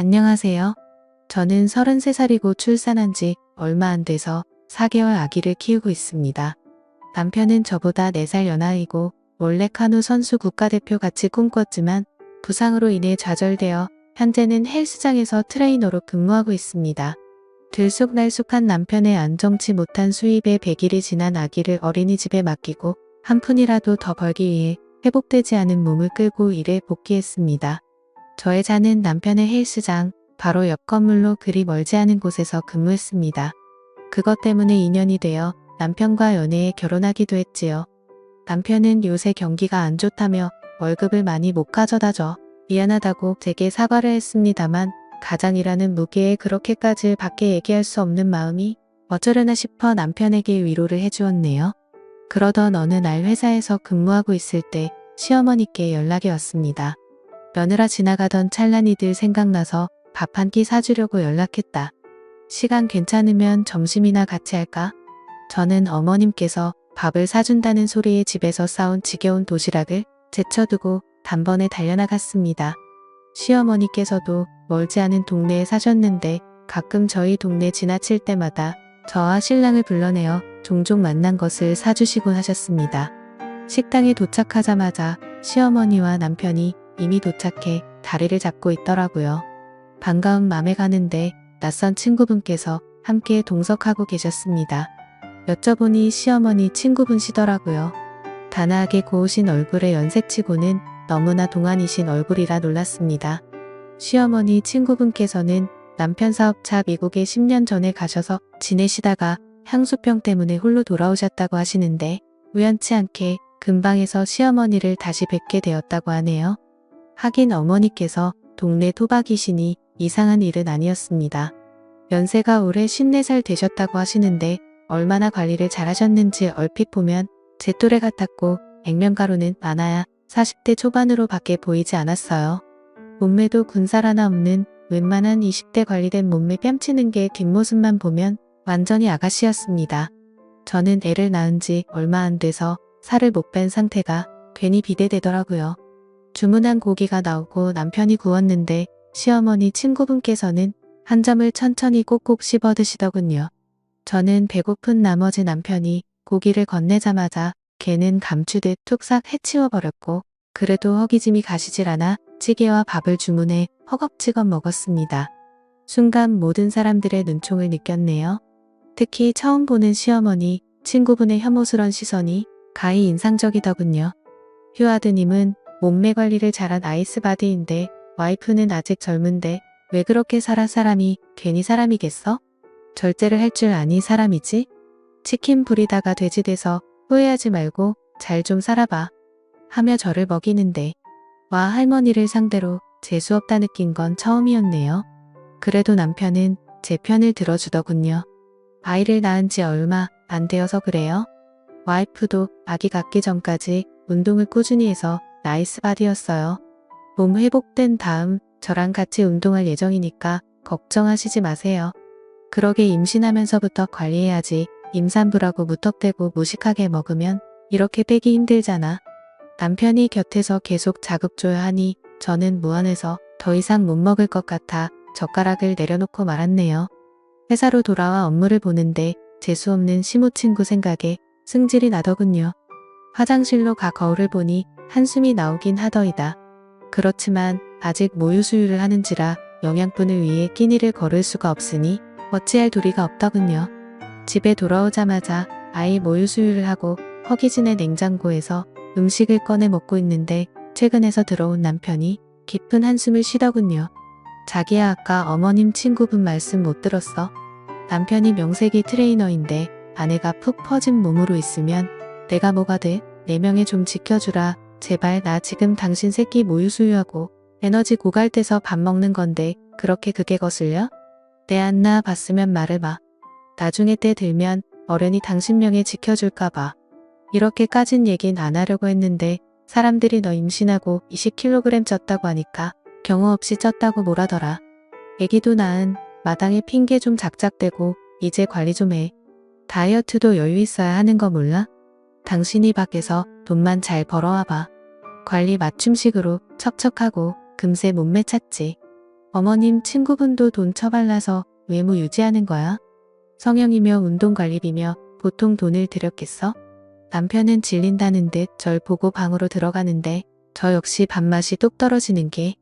안녕하세요. 저는 33살이고 출산한 지 얼마 안 돼서 4개월 아기를 키우고 있습니다. 남편은 저보다 4살 연하이고 원래 카누 선수 국가대표 같이 꿈꿨지만 부상으로 인해 좌절되어 현재는 헬스장에서 트레이너로 근무하고 있습니다. 들쑥날쑥한 남편의 안정치 못한 수입에 100일이 지난 아기를 어린이집에 맡기고 한 푼이라도 더 벌기 위해 회복되지 않은 몸을 끌고 일에 복귀했습니다. 저의 자는 남편의 헬스장 바로 옆 건물로 그리 멀지 않은 곳에서 근무했습니다. 그것 때문에 인연이 되어 남편과 연애에 결혼하기도 했지요. 남편은 요새 경기가 안 좋다며 월급을 많이 못 가져다줘 미안하다고 제게 사과를 했습니다만 가장이라는 무게에 그렇게까지 밖에 얘기할 수 없는 마음이 어쩌려나 싶어 남편에게 위로를 해주었네요. 그러던 어느 날 회사에서 근무하고 있을 때 시어머니께 연락이 왔습니다. 며느라 지나가던 찰나니들 생각나서 밥 한 끼 사주려고 연락했다. 시간 괜찮으면 점심이나 같이 할까? 저는 어머님께서 밥을 사준다는 소리에 집에서 싸온 지겨운 도시락을 제쳐두고 단번에 달려나갔습니다. 시어머니께서도 멀지 않은 동네에 사셨는데 가끔 저희 동네 지나칠 때마다 저와 신랑을 불러내어 종종 만난 것을 사주시곤 하셨습니다. 식당에 도착하자마자 시어머니와 남편이 이미 도착해 다리를 잡고 있더라고요. 반가운 맘에 가는데 낯선 친구분께서 함께 동석하고 계셨습니다. 여쭤보니 시어머니 친구분이시더라고요. 단아하게 고우신 얼굴에 연색치고는 너무나 동안이신 얼굴이라 놀랐습니다. 시어머니 친구분께서는 남편 사업차 미국에 10년 전에 가셔서 지내시다가 향수병 때문에 홀로 돌아오셨다고 하시는데 우연치 않게 근방에서 시어머니를 다시 뵙게 되었다고 하네요. 하긴 어머니께서 동네 토박이시니 이상한 일은 아니었습니다. 연세가 올해 54살 되셨다고 하시는데 얼마나 관리를 잘하셨는지 얼핏 보면 제 또래 같았고 액면가루는 많아야 40대 초반으로 밖에 보이지 않았어요. 몸매도 군살 하나 없는 웬만한 20대 관리된 몸매 뺨치는 게 뒷모습만 보면 완전히 아가씨였습니다. 저는 애를 낳은 지 얼마 안 돼서 살을 못 뺀 상태가 괜히 비대되더라고요. 주문한 고기가 나오고 남편이 구웠는데 시어머니 친구분께서는 한 점을 천천히 꼭꼭 씹어 드시더군요. 저는 배고픈 나머지 남편이 고기를 건네자마자 걔는 감추듯 툭싹 해치워버렸고 그래도 허기짐이 가시질 않아 찌개와 밥을 주문해 허겁지겁 먹었습니다. 순간 모든 사람들의 눈총을 느꼈네요. 특히 처음 보는 시어머니 친구분의 혐오스런 시선이 가히 인상적이더군요. 휴아드님은 몸매 관리를 잘한 아이스바디인데 와이프는 아직 젊은데 왜 그렇게 살아 사람이 괜히 사람이겠어? 절제를 할 줄 아니 사람이지? 치킨 부리다가 돼지 돼서 후회하지 말고 잘 좀 살아봐. 하며 저를 먹이는데 와 할머니를 상대로 재수없다 느낀 건 처음이었네요. 그래도 남편은 제 편을 들어주더군요. 아이를 낳은 지 얼마 안 되어서 그래요. 와이프도 아기 갖기 전까지 운동을 꾸준히 해서 나이스 바디였어요. 몸 회복된 다음 저랑 같이 운동할 예정이니까 걱정하시지 마세요. 그러게 임신하면서부터 관리해야지 임산부라고 무턱대고 무식하게 먹으면 이렇게 빼기 힘들잖아. 남편이 곁에서 계속 자극줘야 하니 저는 무안해서 더 이상 못 먹을 것 같아 젓가락을 내려놓고 말았네요. 회사로 돌아와 업무를 보는데 재수없는 시무친구 생각에 승질이 나더군요. 화장실로 가 거울을 보니 한숨이 나오긴 하더이다. 그렇지만 아직 모유 수유를 하는지라 영양분을 위해 끼니를 거를 수가 없으니 어찌할 도리가 없더군요. 집에 돌아오자마자 아이 모유 수유를 하고 허기진의 냉장고에서 음식을 꺼내 먹고 있는데 퇴근해서 들어온 남편이 깊은 한숨을 쉬더군요. 자기야 아까 어머님 친구분 말씀 못 들었어? 남편이 명색이 트레이너인데 아내가 푹 퍼진 몸으로 있으면 내가 뭐가 돼? 내 명예 좀 지켜주라. 제발 나 지금 당신 새끼 모유 수유하고 에너지 고갈돼서 밥 먹는 건데 그렇게 그게 거슬려? 내 안 낳아 봤으면 말해봐. 나중에 때 들면 어련히 당신 명예 지켜줄까봐. 이렇게까진 얘긴 안 하려고 했는데 사람들이 너 임신하고 20kg 쪘다고 하니까 경우 없이 쪘다고 뭐라더라. 애기도 낳은 마당에 핑계 좀 작작대고 이제 관리 좀 해. 다이어트도 여유 있어야 하는 거 몰라? 당신이 밖에서 돈만 잘 벌어와봐. 관리 맞춤식으로 척척하고 금세 몸매 찾지. 어머님 친구분도 돈 처발라서 외모 유지하는 거야? 성형이며 운동관리비며 보통 돈을 들였겠어? 남편은 질린다는 듯 절 보고 방으로 들어가는데 저 역시 밥맛이 뚝 떨어지는 게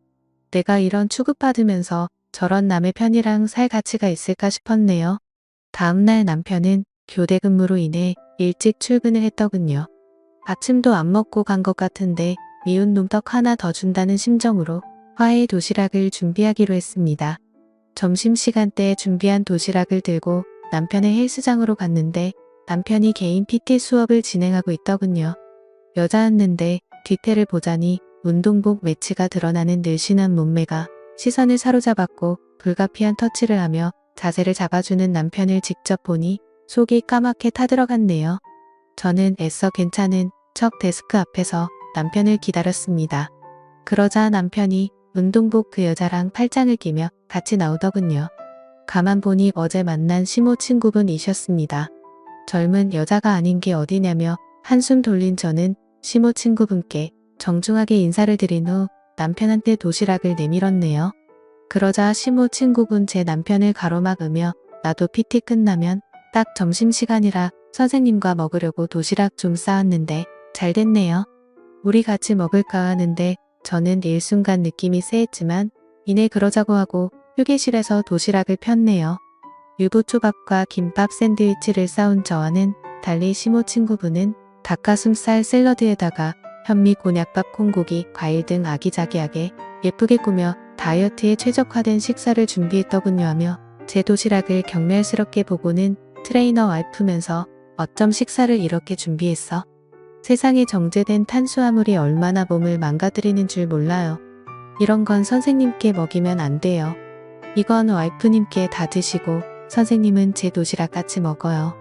내가 이런 취급받으면서 저런 남의 편이랑 살 가치가 있을까 싶었네요. 다음날 남편은 교대 근무로 인해 일찍 출근을 했더군요. 아침도 안 먹고 간 것 같은데 미운 놈떡 하나 더 준다는 심정으로 화해 도시락을 준비하기로 했습니다. 점심시간대에 준비한 도시락을 들고 남편의 헬스장으로 갔는데 남편이 개인 PT 수업을 진행하고 있더군요. 여자였는데 뒤태를 보자니 운동복 매치가 드러나는 늘씬한 몸매가 시선을 사로잡았고 불가피한 터치를 하며 자세를 잡아주는 남편을 직접 보니 속이 까맣게 타들어갔네요. 저는 애써 괜찮은 척 데스크 앞에서 남편을 기다렸습니다. 그러자 남편이 운동복 그 여자랑 팔짱을 끼며 같이 나오더군요. 가만 보니 어제 만난 시모 친구분이셨습니다. 젊은 여자가 아닌 게 어디냐며 한숨 돌린 저는 시모 친구분께 정중하게 인사를 드린 후 남편한테 도시락을 내밀었네요. 그러자 시모 친구분 제 남편을 가로막으며 나도 PT 끝나면 딱 점심시간이라 선생님과 먹으려고 도시락 좀 싸왔는데 잘 됐네요. 우리 같이 먹을까 하는데 저는 일순간 느낌이 쎄했지만 이내 그러자고 하고 휴게실에서 도시락을 폈네요. 유부초밥과 김밥 샌드위치를 싸운 저와는 달리 시모 친구분은 닭가슴살 샐러드에다가 현미 곤약밥 콩고기 과일 등 아기자기하게 예쁘게 꾸며 다이어트에 최적화된 식사를 준비했더군요 하며 제 도시락을 경멸스럽게 보고는 트레이너 와이프면서 어쩜 식사를 이렇게 준비했어? 세상에 정제된 탄수화물이 얼마나 몸을 망가뜨리는 줄 몰라요. 이런 건 선생님께 먹이면 안 돼요. 이건 와이프님께 다 드시고 선생님은 제 도시락 같이 먹어요.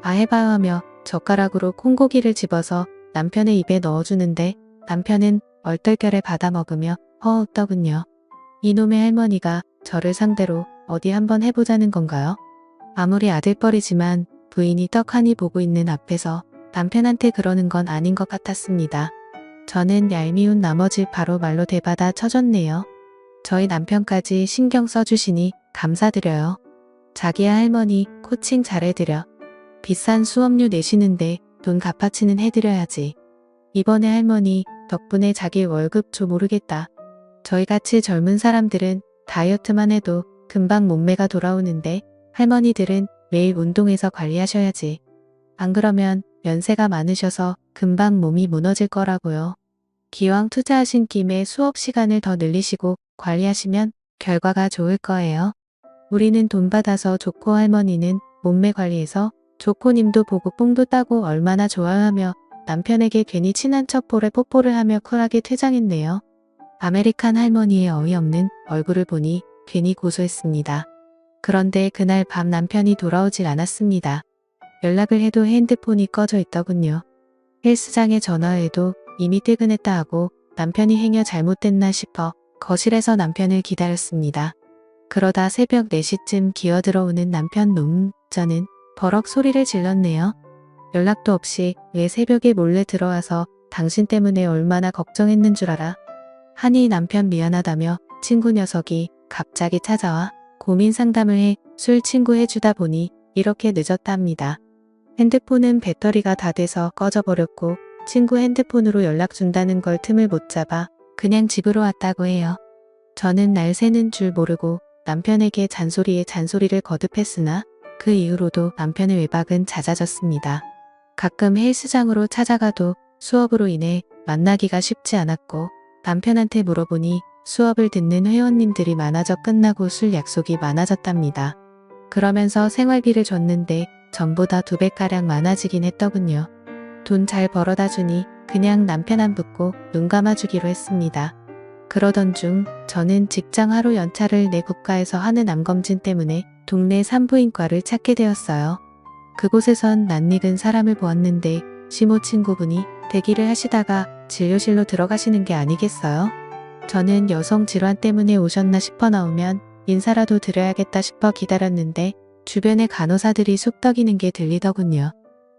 아 해봐요 하며 젓가락으로 콩고기를 집어서 남편의 입에 넣어주는데 남편은 얼떨결에 받아 먹으며 허웃더군요. 이놈의 할머니가 저를 상대로 어디 한번 해보자는 건가요? 아무리 아들뻘이지만 부인이 떡하니 보고 있는 앞에서 남편한테 그러는 건 아닌 것 같았습니다. 저는 얄미운 나머지 바로 말로 대받아 쳐줬네요. 저희 남편까지 신경 써주시니 감사드려요. 자기야 할머니 코칭 잘해드려. 비싼 수업료 내시는데 돈 갚아치는 해드려야지. 이번에 할머니 덕분에 자기 월급 줘 모르겠다. 저희같이 젊은 사람들은 다이어트만 해도 금방 몸매가 돌아오는데 할머니들은 매일 운동해서 관리하셔야지. 안 그러면 연세가 많으셔서 금방 몸이 무너질 거라고요. 기왕 투자하신 김에 수업 시간을 더 늘리시고 관리하시면 결과가 좋을 거예요. 우리는 돈 받아서 좋고 할머니는 몸매 관리해서 조코님도 보고 뽕도 따고 얼마나 좋아하며 남편에게 괜히 친한 척 볼에 뽀뽀를 하며 쿨하게 퇴장했네요. 아메리칸 할머니의 어이없는 얼굴을 보니 괜히 고소했습니다. 그런데 그날 밤 남편이 돌아오질 않았습니다. 연락을 해도 핸드폰이 꺼져 있더군요. 헬스장에 전화해도 이미 퇴근했다 하고 남편이 행여 잘못됐나 싶어 거실에서 남편을 기다렸습니다. 그러다 새벽 4시쯤 기어들어오는 남편 놈, 저는 버럭 소리를 질렀네요. 연락도 없이 왜 새벽에 몰래 들어와서 당신 때문에 얼마나 걱정했는 줄 알아? 하니 남편 미안하다며 친구 녀석이 갑자기 찾아와 고민 상담을 해 술 친구 해주다 보니 이렇게 늦었답니다. 핸드폰은 배터리가 다 돼서 꺼져버렸고 친구 핸드폰으로 연락 준다는 걸 틈을 못 잡아 그냥 집으로 왔다고 해요. 저는 날 새는 줄 모르고 남편에게 잔소리에 잔소리를 거듭했으나 그 이후로도 남편의 외박은 잦아졌습니다. 가끔 헬스장으로 찾아가도 수업으로 인해 만나기가 쉽지 않았고 남편한테 물어보니 수업을 듣는 회원님들이 많아져 끝나고 술 약속이 많아졌답니다. 그러면서 생활비를 줬는데 전보다 2배가량 많아지긴 했더군요. 돈 잘 벌어다 주니 그냥 남편 안 붙고 눈 감아주기로 했습니다. 그러던 중 저는 직장 하루 연차를 내 국가에서 하는 암검진 때문에 동네 산부인과를 찾게 되었어요. 그곳에선 낯익은 사람을 보았는데 시모 친구분이 대기를 하시다가 진료실로 들어가시는 게 아니겠어요? 저는 여성 질환 때문에 오셨나 싶어 나오면 인사라도 드려야겠다 싶어 기다렸는데 주변에 간호사들이 쑥덕이는 게 들리더군요.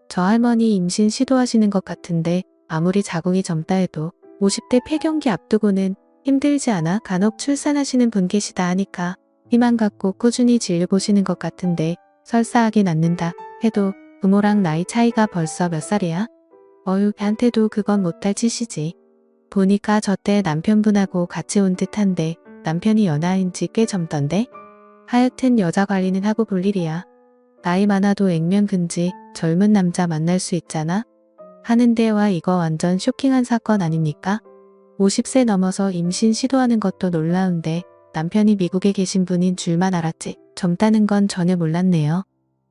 저 할머니 임신 시도하시는 것 같은데 아무리 자궁이 젊다 해도 50대 폐경기 앞두고는 힘들지 않아? 간혹 출산하시는 분 계시다 하니까 희망 갖고 꾸준히 진료보시는 것 같은데 설사하긴 않는다 해도 부모랑 나이 차이가 벌써 몇 살이야? 어휴, 걔한테도 그건 못할 짓이지. 보니까 저때 남편분하고 같이 온 듯한데 남편이 연하인지 꽤 젊던데? 하여튼 여자 관리는 하고 볼 일이야. 나이 많아도 액면근지 젊은 남자 만날 수 있잖아? 하는데 와 이거 완전 쇼킹한 사건 아닙니까? 50세 넘어서 임신 시도하는 것도 놀라운데 남편이 미국에 계신 분인 줄만 알았지 젊다는 건 전혀 몰랐네요.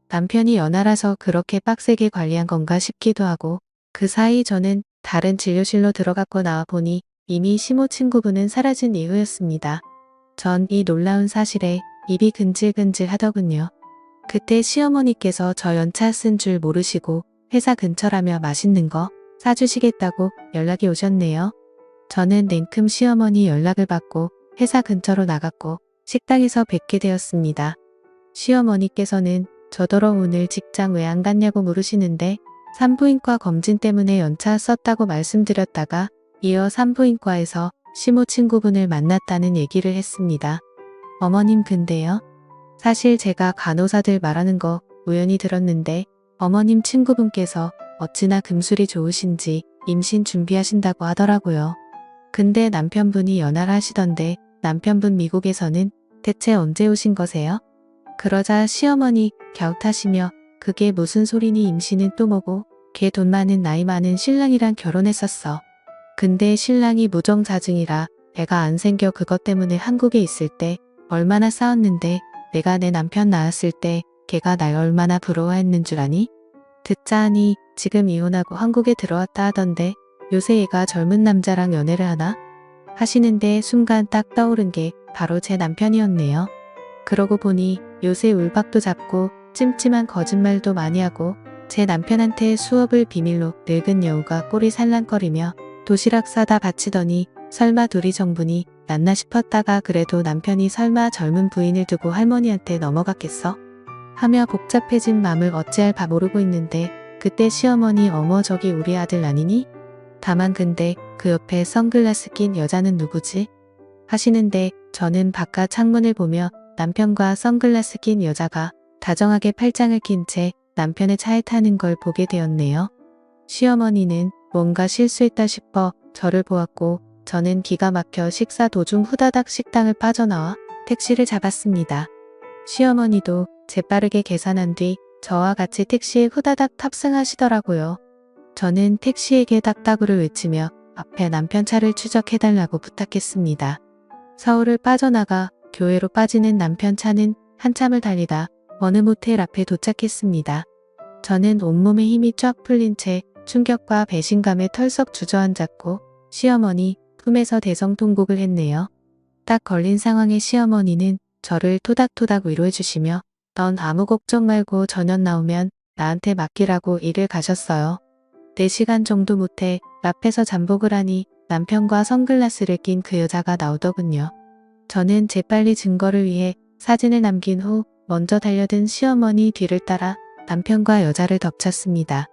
남편이 연하라서 그렇게 빡세게 관리한 건가 싶기도 하고 그 사이 저는 다른 진료실로 들어갔고 나와 보니 이미 시모 친구분은 사라진 이후였습니다. 전 이 놀라운 사실에 입이 근질근질 하더군요. 그때 시어머니께서 저 연차 쓴 줄 모르시고 회사 근처라며 맛있는 거 사주시겠다고 연락이 오셨네요. 저는 냉큼 시어머니 연락을 받고 회사 근처로 나갔고 식당에서 뵙게 되었습니다. 시어머니께서는 저더러 오늘 직장 왜 안 갔냐고 물으시는데 산부인과 검진 때문에 연차 썼다고 말씀드렸다가 이어 산부인과에서 시모 친구분을 만났다는 얘기를 했습니다. 어머님 근데요? 사실 제가 간호사들 말하는 거 우연히 들었는데 어머님 친구분께서 어찌나 금술이 좋으신지 임신 준비하신다고 하더라고요. 근데 남편분이 연하를 하시던데 남편분 미국에서는 대체 언제 오신 거세요? 그러자 시어머니 갸웃하시며 그게 무슨 소리니 임신은 또 뭐고 걔 돈 많은 나이 많은 신랑이랑 결혼했었어. 근데 신랑이 무정자증이라 애가 안 생겨 그것 때문에 한국에 있을 때 얼마나 싸웠는데 내가 내 남편 낳았을 때 걔가 날 얼마나 부러워했는 줄 아니? 듣자 하니 지금 이혼하고 한국에 들어왔다 하던데 요새 얘가 젊은 남자랑 연애를 하나? 하시는데 순간 딱 떠오른 게 바로 제 남편이었네요. 그러고 보니 요새 울박도 잡고 찜찜한 거짓말도 많이 하고 제 남편한테 수업을 비밀로 늙은 여우가 꼬리 살랑거리며 도시락 싸다 바치더니 설마 둘이 정분이 났나 싶었다가 그래도 남편이 설마 젊은 부인을 두고 할머니한테 넘어갔겠어? 하며 복잡해진 맘을 어찌할 바 모르고 있는데 그때 시어머니 어머 저기 우리 아들 아니니? 다만 근데 그 옆에 선글라스 낀 여자는 누구지? 하시는데 저는 바깥 창문을 보며 남편과 선글라스 낀 여자가 다정하게 팔짱을 낀 채 남편의 차에 타는 걸 보게 되었네요. 시어머니는 뭔가 실수했다 싶어 저를 보았고 저는 기가 막혀 식사 도중 후다닥 식당을 빠져나와 택시를 잡았습니다. 시어머니도 재빠르게 계산한 뒤 저와 같이 택시에 후다닥 탑승하시더라고요. 저는 택시에게 딱따구를 외치며 앞에 남편 차를 추적해달라고 부탁했습니다. 서울을 빠져나가 교외로 빠지는 남편 차는 한참을 달리다 어느 모텔 앞에 도착했습니다. 저는 온몸에 힘이 쫙 풀린 채 충격과 배신감에 털썩 주저앉았고 시어머니 품에서 대성통곡을 했네요. 딱 걸린 상황에 시어머니는 저를 토닥토닥 위로해 주시며 넌 아무 걱정 말고 저녁 나오면 나한테 맡기라고 일을 가셨어요. 4시간 정도 못해 앞에서 잠복을 하니 남편과 선글라스를 낀 그 여자가 나오더군요. 저는 재빨리 증거를 위해 사진을 남긴 후 먼저 달려든 시어머니 뒤를 따라 남편과 여자를 덮쳤습니다.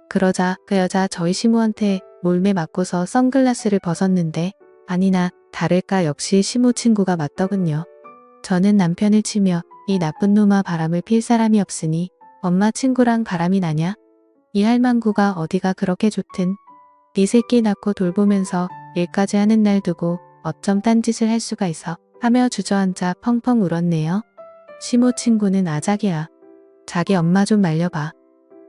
그러자 그 여자 저희 시모한테 몰매 맞고서 선글라스를 벗었는데 아니나 다를까 역시 시모 친구가 맞더군요. 저는 남편을 치며 이 나쁜 놈아 바람을 필 사람이 없으니 엄마 친구랑 바람이 나냐? 이 할망구가 어디가 그렇게 좋든 네 새끼 낳고 돌보면서 일까지 하는 날 두고 어쩜 딴짓을 할 수가 있어 하며 주저앉아 펑펑 울었네요. 시모 친구는 아작이야. 자기 엄마 좀 말려봐.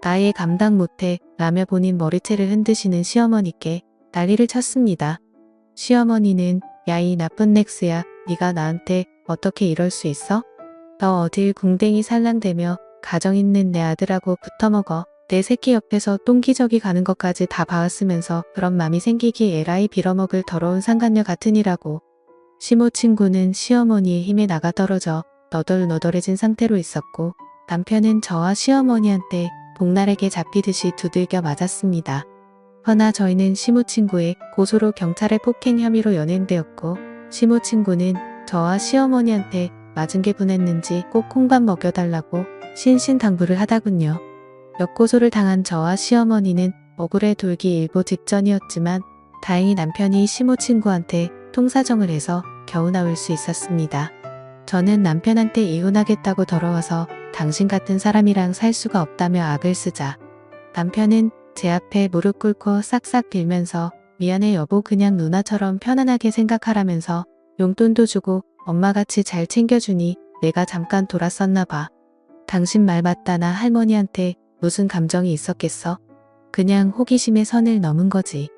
나의 감당 못해 라며 본인 머리채를 흔드시는 시어머니께 난리를 쳤습니다. 시어머니는 야 이 나쁜 넥스야 네가 나한테 어떻게 이럴 수 있어? 너 어딜 궁뎅이 살랑대며 가정 있는 내 아들하고 붙어먹어. 내 새끼 옆에서 똥기저귀 가는 것까지 다 봐왔으면서 그런 맘이 생기기 에라이 빌어먹을 더러운 상간녀 같으니라고. 시모 친구는 시어머니의 힘에 나가 떨어져 너덜너덜해진 상태로 있었고 남편은 저와 시어머니한테 복날에게 잡히듯이 두들겨 맞았습니다. 허나 저희는 시모 친구의 고소로 경찰에 폭행 혐의로 연행되었고 시모 친구는 저와 시어머니한테 맞은 게 분했는지 꼭 콩밥 먹여달라고 신신당부를 하다군요. 역고소를 당한 저와 시어머니는 억울해 돌기 일보 직전이었지만 다행히 남편이 시모 친구한테 통사정을 해서 겨우 나올 수 있었습니다. 저는 남편한테 이혼하겠다고 더러워서 당신 같은 사람이랑 살 수가 없다며 악을 쓰자 남편은 제 앞에 무릎 꿇고 싹싹 빌면서 미안해 여보 그냥 누나처럼 편안하게 생각하라면서 용돈도 주고 엄마같이 잘 챙겨주니 내가 잠깐 돌았었나 봐. 당신 말 맞다 나 할머니한테 무슨 감정이 있었겠어? 그냥 호기심의 선을 넘은 거지.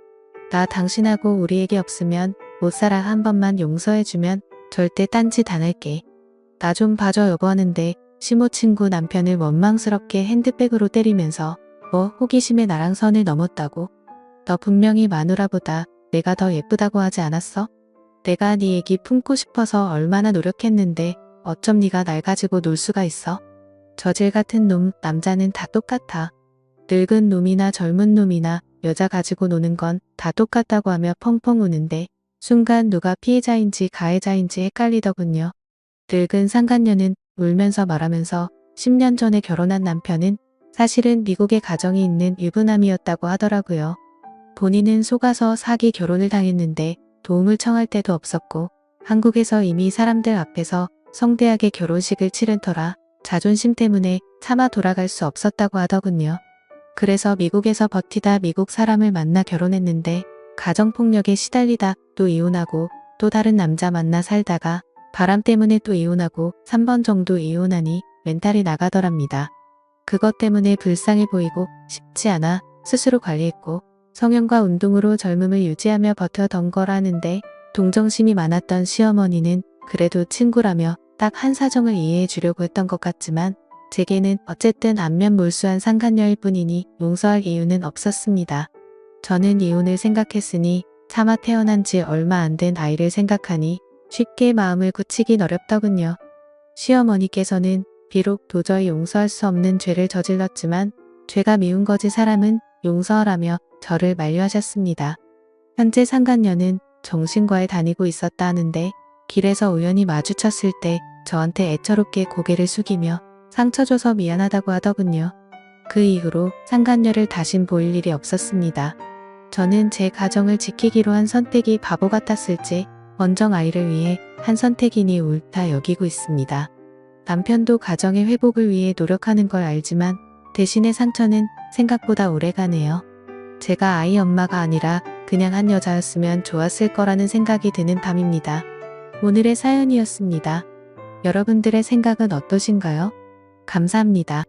나 당신하고 우리 애기 없으면 못 살아 한 번만 용서해주면 절대 딴짓 안 할게. 나 좀 봐줘 여보 하는데 시모 친구 남편을 원망스럽게 핸드백으로 때리면서 뭐 호기심에 나랑 선을 넘었다고? 너 분명히 마누라보다 내가 더 예쁘다고 하지 않았어? 내가 네 애기 품고 싶어서 얼마나 노력했는데 어쩜 네가 날 가지고 놀 수가 있어? 저질 같은 놈 남자는 다 똑같아. 늙은 놈이나 젊은 놈이나 여자 가지고 노는 건 다 똑같다고 하며 펑펑 우는데 순간 누가 피해자인지 가해자인지 헷갈리더군요. 늙은 상간녀는 울면서 말하면서 10년 전에 결혼한 남편은 사실은 미국에 가정이 있는 유부남이었다고 하더라고요. 본인은 속아서 사기 결혼을 당했는데 도움을 청할 데도 없었고 한국에서 이미 사람들 앞에서 성대하게 결혼식을 치른 터라 자존심 때문에 차마 돌아갈 수 없었다고 하더군요. 그래서 미국에서 버티다 미국 사람을 만나 결혼했는데 가정폭력에 시달리다 또 이혼하고 또 다른 남자 만나 살다가 바람 때문에 또 이혼하고 3번 정도 이혼하니 멘탈이 나가더랍니다. 그것 때문에 불쌍해 보이고 싶지 않아 스스로 관리했고 성형과 운동으로 젊음을 유지하며 버텨던 거라는데 동정심이 많았던 시어머니는 그래도 친구라며 딱 한 사정을 이해해 주려고 했던 것 같지만 제게는 어쨌든 안면몰수한 상간녀일 뿐이니 용서할 이유는 없었습니다. 저는 이혼을 생각했으니 차마 태어난 지 얼마 안 된 아이를 생각하니 쉽게 마음을 굳히긴 어렵더군요. 시어머니께서는 비록 도저히 용서할 수 없는 죄를 저질렀지만 죄가 미운 거지 사람은 용서하라며 저를 만류하셨습니다. 현재 상간녀는 정신과에 다니고 있었다 하는데 길에서 우연히 마주쳤을 때 저한테 애처롭게 고개를 숙이며 상처 줘서 미안하다고 하더군요. 그 이후로 상간녀를 다신 보일 일이 없었습니다. 저는 제 가정을 지키기로 한 선택이 바보 같았을지 원정 아이를 위해 한 선택이니 옳다 여기고 있습니다. 남편도 가정의 회복을 위해 노력하는 걸 알지만 대신의 상처는 생각보다 오래가네요. 제가 아이 엄마가 아니라 그냥 한 여자였으면 좋았을 거라는 생각이 드는 밤입니다. 오늘의 사연이었습니다. 여러분들의 생각은 어떠신가요? 감사합니다.